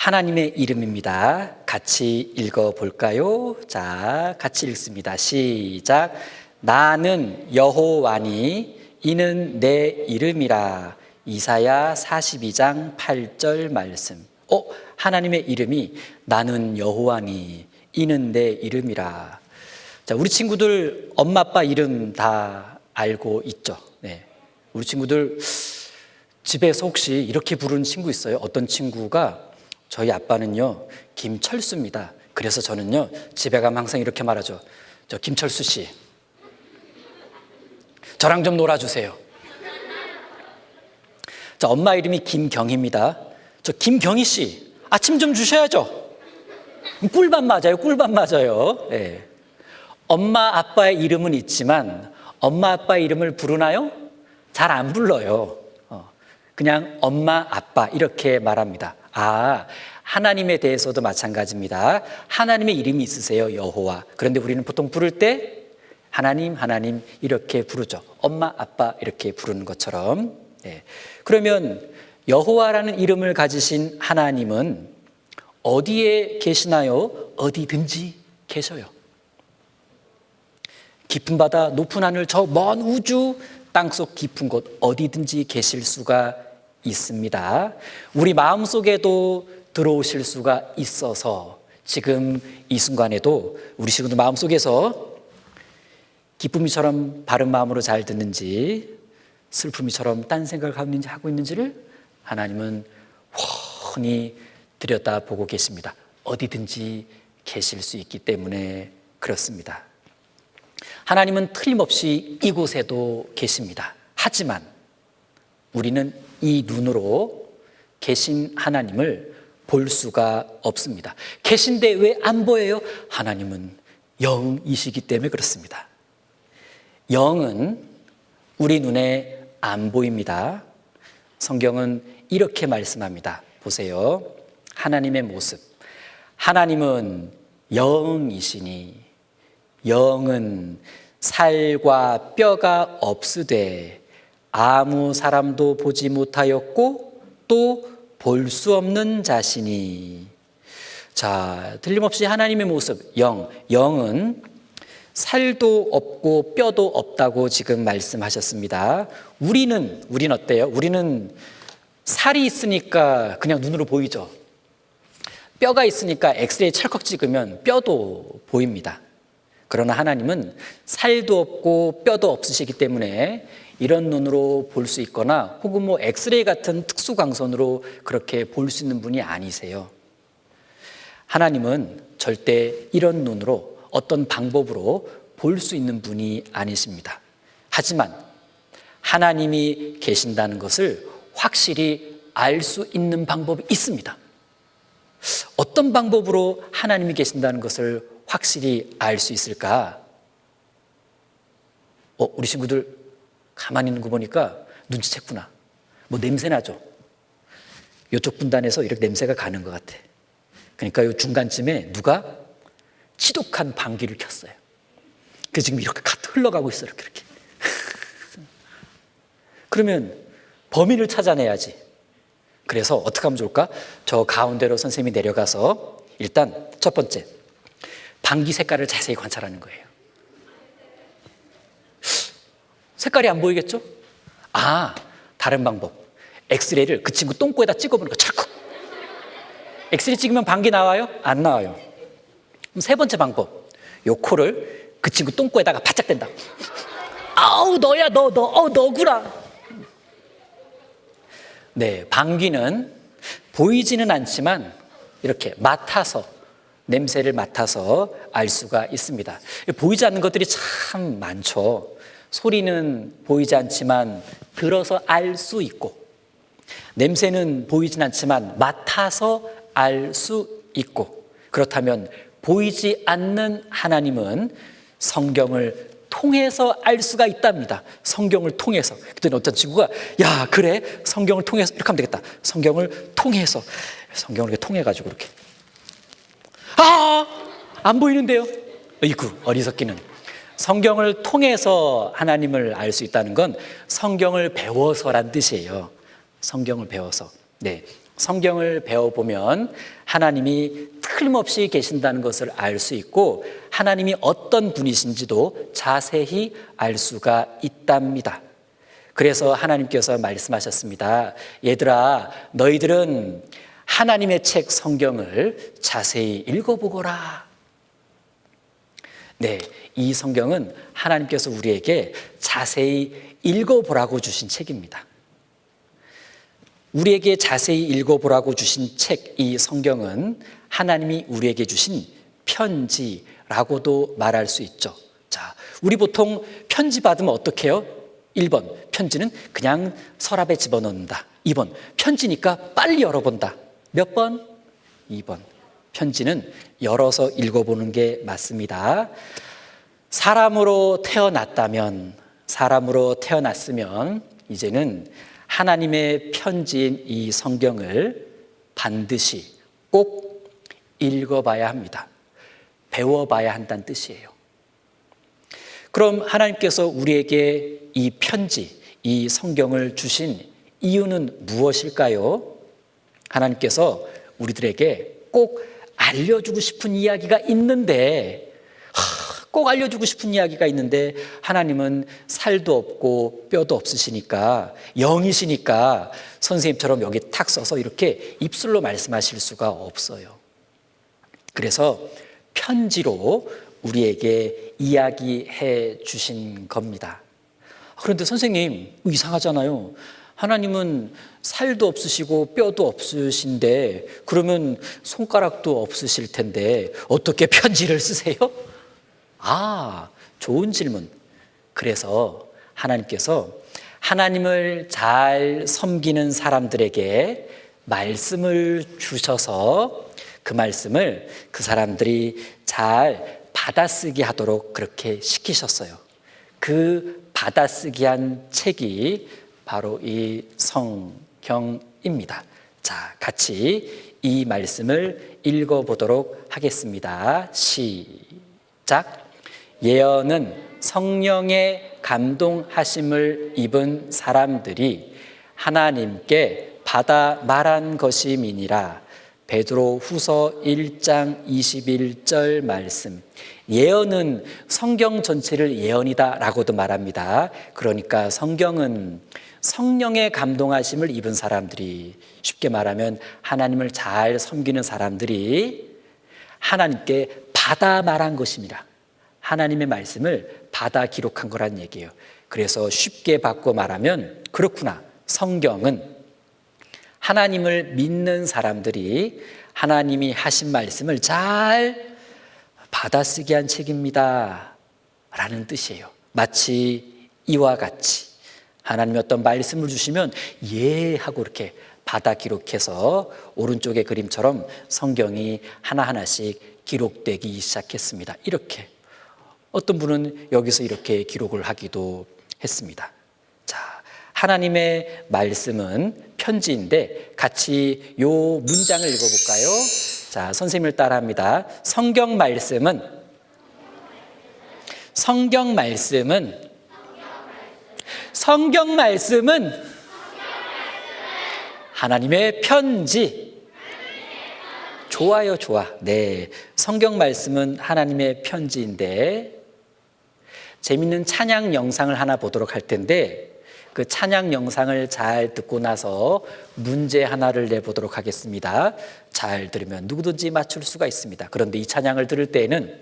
하나님의 이름입니다. 같이 읽어볼까요? 자, 같이 읽습니다. 시작. 나는 여호와니 이는 내 이름이라. 이사야 42장 8절 말씀. 하나님의 이름이 나는 여호와니 이는 내 이름이라. 자, 우리 친구들 엄마 아빠 이름 다 알고 있죠? 네. 우리 친구들 집에서 혹시 이렇게 부르는 친구 있어요? 어떤 친구가 저희 아빠는요 김철수입니다. 그래서 저는요 집에 가면 항상 이렇게 말하죠. 저 김철수 씨, 저랑 좀 놀아주세요. 자, 엄마 이름이 김경희입니다. 저 김경희 씨, 아침 좀 주셔야죠. 꿀밤 맞아요, 꿀밤 맞아요. 네. 엄마 아빠의 이름은 있지만 엄마 아빠의 이름을 부르나요? 잘 안 불러요. 그냥 엄마 아빠 이렇게 말합니다. 하나님에 대해서도 마찬가지입니다. 하나님의 이름이 있으세요, 여호와. 그런데 우리는 보통 부를 때 하나님 하나님 이렇게 부르죠. 엄마 아빠 이렇게 부르는 것처럼. 네. 그러면 여호와라는 이름을 가지신 하나님은 어디에 계시나요? 어디든지 계셔요. 깊은 바다, 높은 하늘, 저 먼 우주, 땅속 깊은 곳 어디든지 계실 수가 있습니다. 우리 마음속에도 들어오실 수가 있어서 지금 이 순간에도 우리 친구들 마음속에서 기쁨이처럼 바른 마음으로 잘 듣는지 슬픔이처럼 딴 생각을 하고 있는지를 하나님은 훤히 들여다보고 계십니다. 어디든지 계실 수 있기 때문에 그렇습니다. 하나님은 틀림없이 이곳에도 계십니다. 하지만 우리는 이 눈으로 계신 하나님을 볼 수가 없습니다. 계신데 왜 안 보여요? 하나님은 영이시기 때문에 그렇습니다. 영은 우리 눈에 안 보입니다. 성경은 이렇게 말씀합니다. 보세요. 하나님의 모습. 하나님은 영이시니 영은 살과 뼈가 없으되 아무 사람도 보지 못하였고 또 볼 수 없는 자시니. 자, 틀림없이 하나님의 모습, 영은 살도 없고 뼈도 없다고 지금 말씀하셨습니다. 우리는 어때요? 우리는 살이 있으니까 그냥 눈으로 보이죠. 뼈가 있으니까 엑스레이 찰컥 찍으면 뼈도 보입니다. 그러나 하나님은 살도 없고 뼈도 없으시기 때문에 이런 눈으로 볼 수 있거나 혹은 엑스레이 같은 특수광선으로 그렇게 볼 수 있는 분이 아니세요. 하나님은 절대 이런 눈으로 어떤 방법으로 볼 수 있는 분이 아니십니다. 하지만 하나님이 계신다는 것을 확실히 알 수 있는 방법이 있습니다. 어떤 방법으로 하나님이 계신다는 것을 확실히 알 수 있을까? 우리 친구들 가만히 있는 거 보니까 눈치챘구나. 냄새 나죠? 이쪽 분단에서 이렇게 냄새가 가는 것 같아. 그러니까 이 중간쯤에 누가 지독한 방귀를 켰어요. 그래서 지금 이렇게 흘러가고 있어요. 이렇게. 그러면 범인을 찾아내야지. 그래서 어떻게 하면 좋을까? 저 가운데로 선생님이 내려가서 일단 첫 번째, 방귀 색깔을 자세히 관찰하는 거예요. 색깔이 안 보이겠죠? 다른 방법. 엑스레이를 그 친구 똥꼬에다 찍어보는 거. 찰칵. 엑스레이 찍으면 방귀 나와요? 안 나와요. 그럼 세 번째 방법. 요 코를 그 친구 똥꼬에다가 바짝 댄다. 너야, 너구나. 네, 방귀는 보이지는 않지만 이렇게 냄새를 맡아서 알 수가 있습니다. 보이지 않는 것들이 참 많죠. 소리는 보이지 않지만 들어서 알 수 있고, 냄새는 보이진 않지만 맡아서 알 수 있고, 그렇다면 보이지 않는 하나님은 성경을 통해서 알 수가 있답니다. 성경을 통해서. 그랬더니 어떤 친구가 그래? 성경을 통해서 이렇게 하면 되겠다. 성경을 통해서. 성경을 이렇게 통해가지고 이렇게. 안 보이는데요? 어리석기는. 성경을 통해서 하나님을 알 수 있다는 건 성경을 배워서란 뜻이에요. 성경을 배워서. 네. 성경을 배워보면 하나님이 틀림없이 계신다는 것을 알 수 있고 하나님이 어떤 분이신지도 자세히 알 수가 있답니다. 그래서 하나님께서 말씀하셨습니다. 얘들아, 너희들은 하나님의 책 성경을 자세히 읽어보거라. 네, 이 성경은 하나님께서 우리에게 자세히 읽어보라고 주신 책입니다. 우리에게 자세히 읽어보라고 주신 책, 이 성경은 하나님이 우리에게 주신 편지라고도 말할 수 있죠. 자, 우리 보통 편지 받으면 어떻게 해요? 1번, 편지는 그냥 서랍에 집어넣는다. 2번, 편지니까 빨리 열어본다. 몇 번? 2번. 편지는 열어서 읽어보는 게 맞습니다. 사람으로 태어났으면 이제는 하나님의 편지인 이 성경을 반드시 꼭 읽어봐야 합니다. 배워봐야 한다는 뜻이에요. 그럼 하나님께서 우리에게 이 편지, 이 성경을 주신 이유는 무엇일까요? 하나님께서 우리들에게 꼭 알려주고 싶은 이야기가 있는데, 하나님은 살도 없고 뼈도 없으시니까, 영이시니까 선생님처럼 여기 탁 써서 이렇게 입술로 말씀하실 수가 없어요. 그래서 편지로 우리에게 이야기해 주신 겁니다. 그런데 선생님, 이상하잖아요. 하나님은 살도 없으시고 뼈도 없으신데 그러면 손가락도 없으실 텐데 어떻게 편지를 쓰세요? 아, 좋은 질문. 그래서 하나님께서 하나님을 잘 섬기는 사람들에게 말씀을 주셔서 그 말씀을 그 사람들이 잘 받아쓰기 하도록 그렇게 시키셨어요. 그 받아쓰기 한 책이 바로 이 성경입니다. 자, 같이 이 말씀을 읽어보도록 하겠습니다. 시작. 예언은 성령의 감동하심을 입은 사람들이 하나님께 받아 말한 것임이니라. 베드로 후서 1장 21절 말씀. 예언은 성경 전체를 예언이다 라고도 말합니다. 그러니까 성경은 성령의 감동하심을 입은 사람들이, 쉽게 말하면 하나님을 잘 섬기는 사람들이 하나님께 받아 말한 것입니다. 하나님의 말씀을 받아 기록한 거란 얘기예요. 그래서 쉽게 바꿔 말하면, 그렇구나, 성경은 하나님을 믿는 사람들이 하나님이 하신 말씀을 잘 받아쓰기 한 책입니다 라는 뜻이에요. 마치 이와 같이 하나님이 어떤 말씀을 주시면 예 하고 이렇게 받아 기록해서 오른쪽의 그림처럼 성경이 하나하나씩 기록되기 시작했습니다. 이렇게 어떤 분은 여기서 이렇게 기록을 하기도 했습니다. 자, 하나님의 말씀은 편지인데 같이 요 문장을 읽어볼까요? 자, 선생님을 따라합니다. 성경 말씀은 하나님의 편지. 좋아요, 좋아. 네, 성경 말씀은 하나님의 편지인데 재밌는 찬양 영상을 하나 보도록 할 텐데 그 찬양 영상을 잘 듣고 나서 문제 하나를 내보도록 하겠습니다. 잘 들으면 누구든지 맞출 수가 있습니다. 그런데 이 찬양을 들을 때에는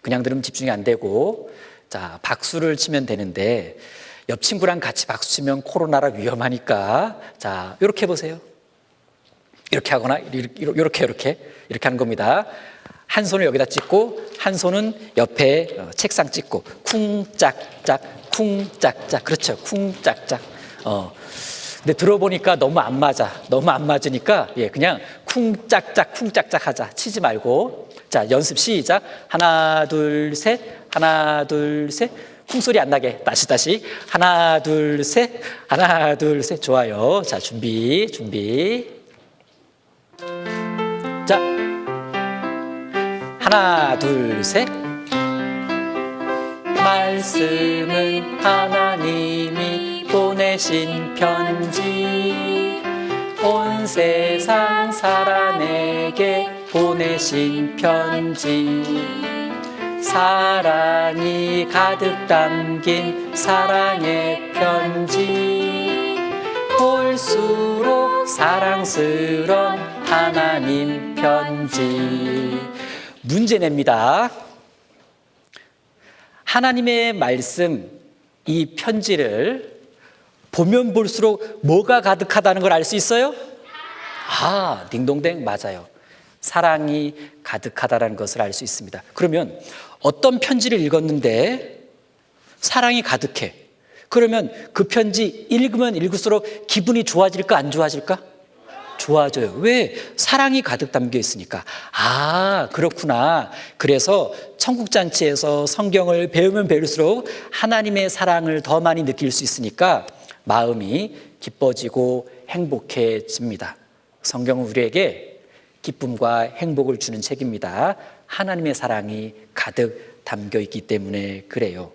그냥 들으면 집중이 안 되고, 자, 박수를 치면 되는데 옆 친구랑 같이 박수 치면 코로나라 위험하니까, 자, 이렇게 해보세요. 이렇게 하거나 이렇게 하는 겁니다. 한 손을 여기다 찍고 한 손은 옆에 책상 찍고 쿵짝짝 쿵짝짝. 그렇죠, 쿵짝짝. 근데 들어보니까 너무 안 맞으니까 그냥 쿵짝짝 쿵짝짝 하자. 치지 말고. 자, 연습 시작. 하나 둘 셋, 하나 둘 셋. 쿵소리 안 나게 다시 하나 둘 셋, 하나 둘 셋. 좋아요. 자, 준비. 자, 하나 둘 셋. 말씀은 하나님이 보내신 편지, 온 세상 사람에게 보내신 편지, 사랑이 가득 담긴 사랑의 편지, 볼수록 사랑스런 하나님 편지. 문제 냅니다. 하나님의 말씀, 이 편지를 보면 볼수록 뭐가 가득하다는 걸 알 수 있어요? 딩동댕 맞아요. 사랑이 가득하다는 것을 알 수 있습니다. 그러면 어떤 편지를 읽었는데 사랑이 가득해. 그러면 그 편지 읽으면 읽을수록 기분이 좋아질까 안 좋아질까? 좋아져요. 왜? 사랑이 가득 담겨 있으니까. 그렇구나. 그래서 천국잔치에서 성경을 배우면 배울수록 하나님의 사랑을 더 많이 느낄 수 있으니까 마음이 기뻐지고 행복해집니다. 성경은 우리에게 기쁨과 행복을 주는 책입니다. 하나님의 사랑이 가득 담겨 있기 때문에 그래요.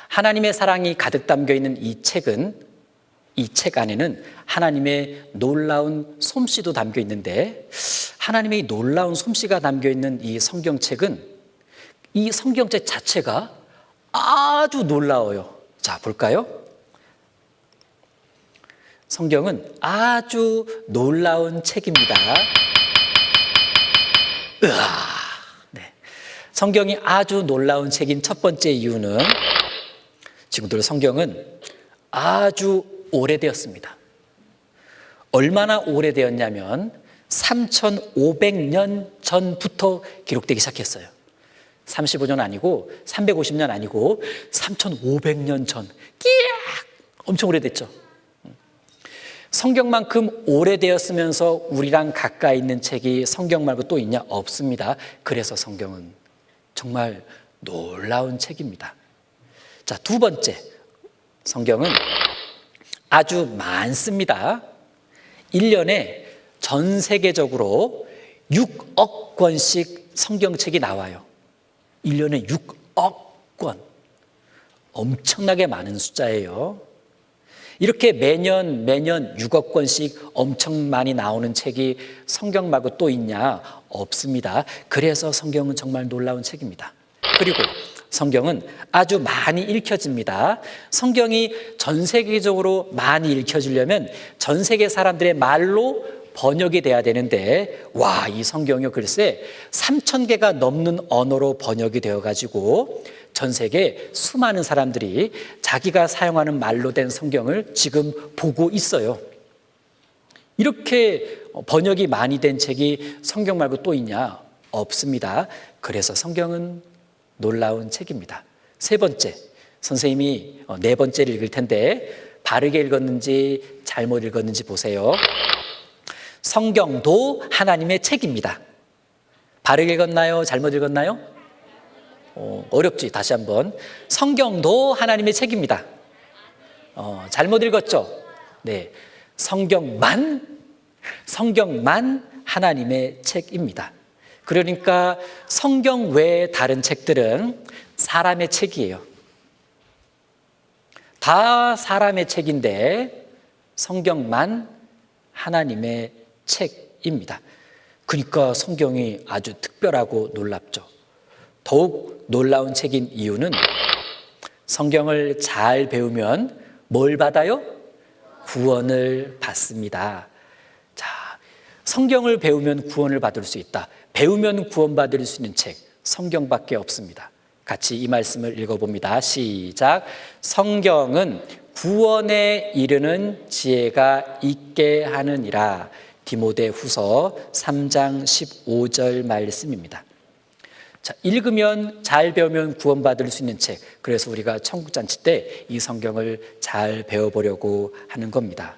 하나님의 사랑이 가득 담겨 있는 이 책은, 이 책 안에는 하나님의 놀라운 솜씨도 담겨 있는데, 하나님의 놀라운 솜씨가 담겨 있는 이 성경책은, 이 성경책 자체가 아주 놀라워요. 자, 볼까요? 성경은 아주 놀라운 책입니다. 네. 성경이 아주 놀라운 책인 첫 번째 이유는, 친구들, 성경은 아주 오래되었습니다. 얼마나 오래되었냐면 3,500년 전부터 기록되기 시작했어요. 35년 아니고 350년 아니고 3,500년 전. 엄청 오래됐죠. 성경만큼 오래되었으면서 우리랑 가까이 있는 책이 성경 말고 또 있냐? 없습니다. 그래서 성경은 정말 놀라운 책입니다. 자, 두 번째, 성경은 아주 많습니다. 1년에 전 세계적으로 6억 권씩 성경책이 나와요. 1년에 6억 권. 엄청나게 많은 숫자예요. 이렇게 매년 6억 권씩 엄청 많이 나오는 책이 성경 말고 또 있냐? 없습니다. 그래서 성경은 정말 놀라운 책입니다. 그리고 성경은 아주 많이 읽혀집니다. 성경이 전 세계적으로 많이 읽혀지려면 전 세계 사람들의 말로 번역이 돼야 되는데, 이 성경이 글쎄 3,000개가 넘는 언어로 번역이 되어가지고 전 세계 수많은 사람들이 자기가 사용하는 말로 된 성경을 지금 보고 있어요. 이렇게 번역이 많이 된 책이 성경 말고 또 있냐? 없습니다. 그래서 성경은 놀라운 책입니다. 세 번째, 선생님이 네 번째를 읽을 텐데 바르게 읽었는지 잘못 읽었는지 보세요. 성경도 하나님의 책입니다. 바르게 읽었나요? 잘못 읽었나요? 어렵지? 다시 한번. 성경도 하나님의 책입니다. 잘못 읽었죠? 네. 성경만 하나님의 책입니다. 그러니까 성경 외의 다른 책들은 사람의 책이에요. 다 사람의 책인데 성경만 하나님의 책입니다. 그러니까 성경이 아주 특별하고 놀랍죠. 더욱 놀라운 책인 이유는 성경을 잘 배우면 뭘 받아요? 구원을 받습니다. 자, 성경을 배우면 구원을 받을 수 있다. 배우면 구원받을 수 있는 책, 성경밖에 없습니다. 같이 이 말씀을 읽어봅니다. 시작. 성경은 구원에 이르는 지혜가 있게 하느니라. 디모데후서 3장 15절 말씀입니다. 자, 읽으면, 잘 배우면 구원받을 수 있는 책. 그래서 우리가 천국잔치 때 이 성경을 잘 배워보려고 하는 겁니다.